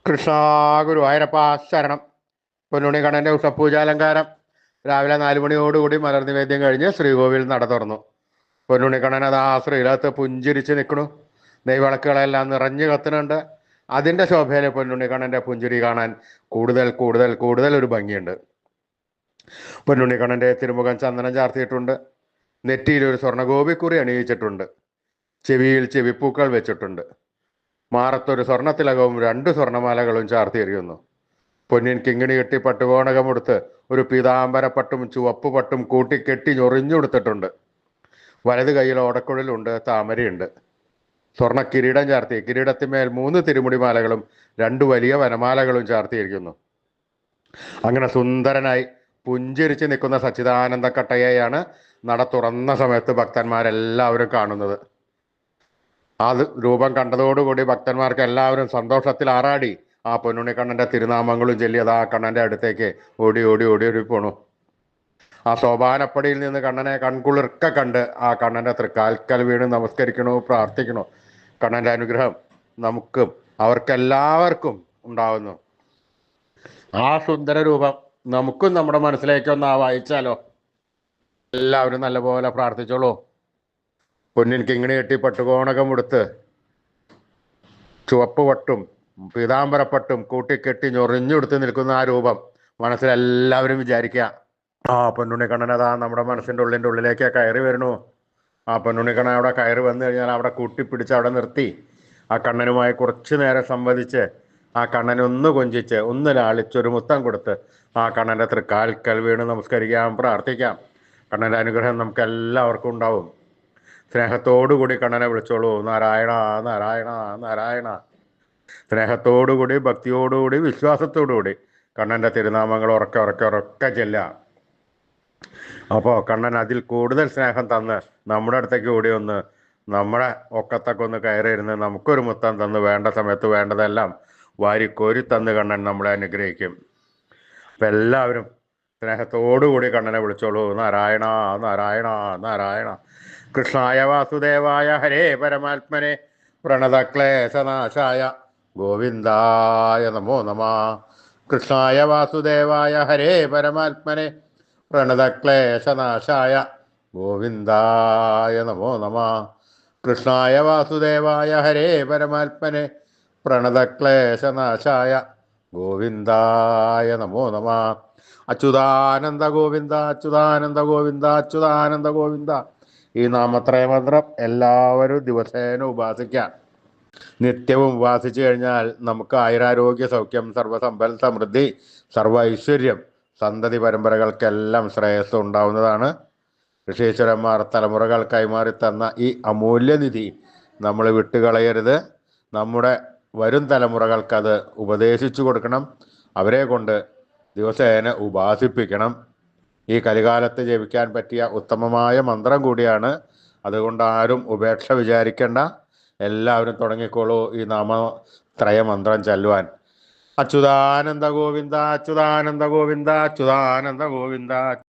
കൃഷ്ണ ഗുരുവായൂരപ്പ ശരണം. പൊന്നുണ്ണി കണ്ണൻ്റെ ഉഷപൂജാലങ്കാരം രാവിലെ 4 മണിയോടുകൂടി മലർ നിവേദ്യം കഴിഞ്ഞ് ശ്രീകോവിൽ നട തുറന്നു. പൊന്നുണ്ണി കണ്ണൻ അത് ആ ശ്രീലകത്ത് പുഞ്ചിരിച്ച് നിൽക്കണു. നെയ്വിളക്കുകളെല്ലാം നിറഞ്ഞു കത്തുന്നുണ്ട്. അതിൻ്റെ ശോഭയിൽ പൊന്നുണ്ണി കണ്ണൻ്റെ പുഞ്ചിരി കാണാൻ കൂടുതൽ കൂടുതൽ കൂടുതൽ ഒരു ഭംഗിയുണ്ട്. പൊന്നുണ്ണി കണ്ണൻ്റെ തിരുമുഖം ചന്ദനം ചാർത്തിയിട്ടുണ്ട്. നെറ്റിയിൽ ഒരു സ്വർണ്ണഗോപിക്കുറി അണിയിച്ചിട്ടുണ്ട്. ചെവിയിൽ ചെവിപ്പൂക്കൾ വെച്ചിട്ടുണ്ട്. മാറത്തൊരു സ്വർണ്ണത്തിലകവും 2 സ്വർണ്ണമാലകളും ചാർത്തിയെറിയുന്നു. പൊന്നിൻ കിങ്ങിണി കെട്ടി പട്ടുകോണകമെടുത്ത് ഒരു പീതാംബരപ്പട്ടും ചുവപ്പ് പട്ടും കൂട്ടിക്കെട്ടി ഞൊറിഞ്ഞുകൊടുത്തിട്ടുണ്ട്. വലത് കൈയിൽ ഓടക്കുഴലുണ്ട്, താമരയുണ്ട്. സ്വർണ്ണ കിരീടം ചാർത്തി കിരീടത്തിന്മേൽ 3 തിരുമുടിമാലകളും 2 വലിയ വനമാലകളും ചാർത്തിയിരിക്കുന്നു. അങ്ങനെ സുന്ദരനായി പുഞ്ചിരിച്ച് നിൽക്കുന്ന സച്ചിദാനന്ദ കട്ടയെയാണ് നട തുറന്ന സമയത്ത് ഭക്തന്മാരെല്ലാവരും കാണുന്നത്. ആ രൂപം കണ്ടതോടുകൂടി ഭക്തന്മാർക്ക് എല്ലാവരും സന്തോഷത്തിൽ ആറാടി ആ പൊന്നുണ്ണി കണ്ണൻ്റെ തിരുനാമങ്ങളും ചൊല്ലി അത് ആ കണ്ണൻ്റെ അടുത്തേക്ക് ഓടി ഓടി ഓടി ഓടി പോണു. ആ സോപാനപ്പടിയിൽ നിന്ന് കണ്ണനെ കൺകുളിർക്ക കണ്ട് ആ കണ്ണൻ്റെ തൃക്കാൽക്കൽ വീണ് നമസ്കരിക്കണോ, പ്രാർത്ഥിക്കണോ. കണ്ണൻ്റെ അനുഗ്രഹം നമുക്കും അവർക്കെല്ലാവർക്കും ഉണ്ടാവുന്നു. ആ സുന്ദര രൂപം നമുക്കും നമ്മുടെ മനസ്സിലേക്കൊന്ന് വായിച്ചാലോ. എല്ലാവരും നല്ലപോലെ പ്രാർത്ഥിച്ചോളൂ. പൊന്നിൻ കിങ്ങിണി കെട്ടി പട്ടുകോണകം ഉടുത്ത് ചുവപ്പ് പട്ടും പീതാംബരപ്പട്ടും കൂട്ടിക്കെട്ടി ഞൊറിഞ്ഞുടുത്ത് നിൽക്കുന്ന ആ രൂപം മനസ്സിലെല്ലാവരും വിചാരിക്കുക. ആ പൊന്നുണ്ണി കണ്ണനതാ നമ്മുടെ മനസ്സിൻ്റെ ഉള്ളിലേക്ക് കയറി വരണു. ആ പൊന്നുണ്ണി കണ്ണൻ അവിടെ കയറി വന്നു കഴിഞ്ഞാൽ അവിടെ കൂട്ടിപ്പിടിച്ച് അവിടെ നിർത്തി ആ കണ്ണനുമായി കുറച്ചു നേരം സംവദിച്ച് ആ കണ്ണനെ ഒന്ന് കൊഞ്ചിച്ച് ഒന്ന് ലാളിച്ചൊരു മുത്തം കൊടുത്ത് ആ കണ്ണൻ്റെ തൃക്കാൽക്കൽ വീണ് നമസ്കരിക്കാം, പ്രാർത്ഥിക്കാം. കണ്ണൻ്റെ അനുഗ്രഹം നമുക്ക് എല്ലാവർക്കും ഉണ്ടാവും. സ്നേഹത്തോടുകൂടി കണ്ണനെ വിളിച്ചോളൂ. നാരായണ നാരായണ നാരായണ. സ്നേഹത്തോടുകൂടി ഭക്തിയോടുകൂടി വിശ്വാസത്തോടുകൂടി കണ്ണൻ്റെ തിരുനാമങ്ങൾ ഉറക്കെ ഉറക്കെ ഉറക്കെ ചെല്ലാം. അപ്പോൾ കണ്ണൻ അതിൽ കൂടുതൽ സ്നേഹം തന്ന് നമ്മുടെ അടുത്തേക്ക് കൂടി ഒന്ന് നമ്മുടെ ഒക്കത്തൊക്കെ ഒന്ന് കയറിയിരുന്ന് നമുക്കൊരു മുത്തം തന്ന് വേണ്ട സമയത്ത് വേണ്ടതെല്ലാം വാരിക്കോരി തന്ന് കണ്ണൻ നമ്മളെ അനുഗ്രഹിക്കും. അപ്പം എല്ലാവരും സ്നേഹത്തോടുകൂടി കണ്ണനെ വിളിച്ചോളൂ. നാരായണ നാരായണ നാരായണ. കൃഷ്ണായ വാസുദേവായ ഹരേ പരമാത്മനെ പ്രണതക്ലേശനാശായ ഗോവിന്ദായ നമോ നമ. കൃഷ്ണായ വാസുദേവായ ഹരേ പരമാത്മനെ പ്രണതക്ലേശനാശായ ഗോവിന്ദായ നമോ നമ. കൃഷ്ണായ വാസുദേവായ ഹരേ പരമാത്മനെ പ്രണതക്ലേശനാശായ ഗോവിന്ദായ നമോ നമ. അച്യുതാനന്ദ ഗോവിന്ദ അച്യുതാനന്ദ ഗോവിന്ദ അച്യുതാനന്ദ ഗോവിന്ദ. ഈ നാമത്രയ മന്ത്രം എല്ലാവരും ദിവസേന ഉപാസിക്കാം. നിത്യവും ഉപാസിച്ചു കഴിഞ്ഞാൽ നമുക്ക് ആയുരാരോഗ്യ സൗഖ്യം, സർവ്വസമ്പൽ സമൃദ്ധി, സർവ്വ ഐശ്വര്യം, സന്തതി പരമ്പരകൾക്കെല്ലാം ശ്രേയസ് ഉണ്ടാവുന്നതാണ്. ഋഷീശ്വരന്മാർ തലമുറകൾ കൈമാറി തന്ന ഈ അമൂല്യനിധി നമ്മൾ വിട്ടുകളയരുത്. നമ്മുടെ വരും തലമുറകൾക്കത് ഉപദേശിച്ചു കൊടുക്കണം. അവരെ കൊണ്ട് ദിവസേന ഉപാസിപ്പിക്കണം. ഈ കലികാലത്ത് ജപിക്കാൻ പറ്റിയ ഉത്തമമായ മന്ത്രം കൂടിയാണ്. അതുകൊണ്ട് ആരും ഉപേക്ഷ വിചാരിക്കേണ്ട. എല്ലാവരും തുടങ്ങിക്കോളൂ ഈ നാമത്രയ മന്ത്രം ചൊല്ലുവാൻ. അച്യുതാനന്ദ ഗോവിന്ദ അച്യുതാനന്ദ ഗോവിന്ദ അച്യുതാനന്ദ ഗോവിന്ദ.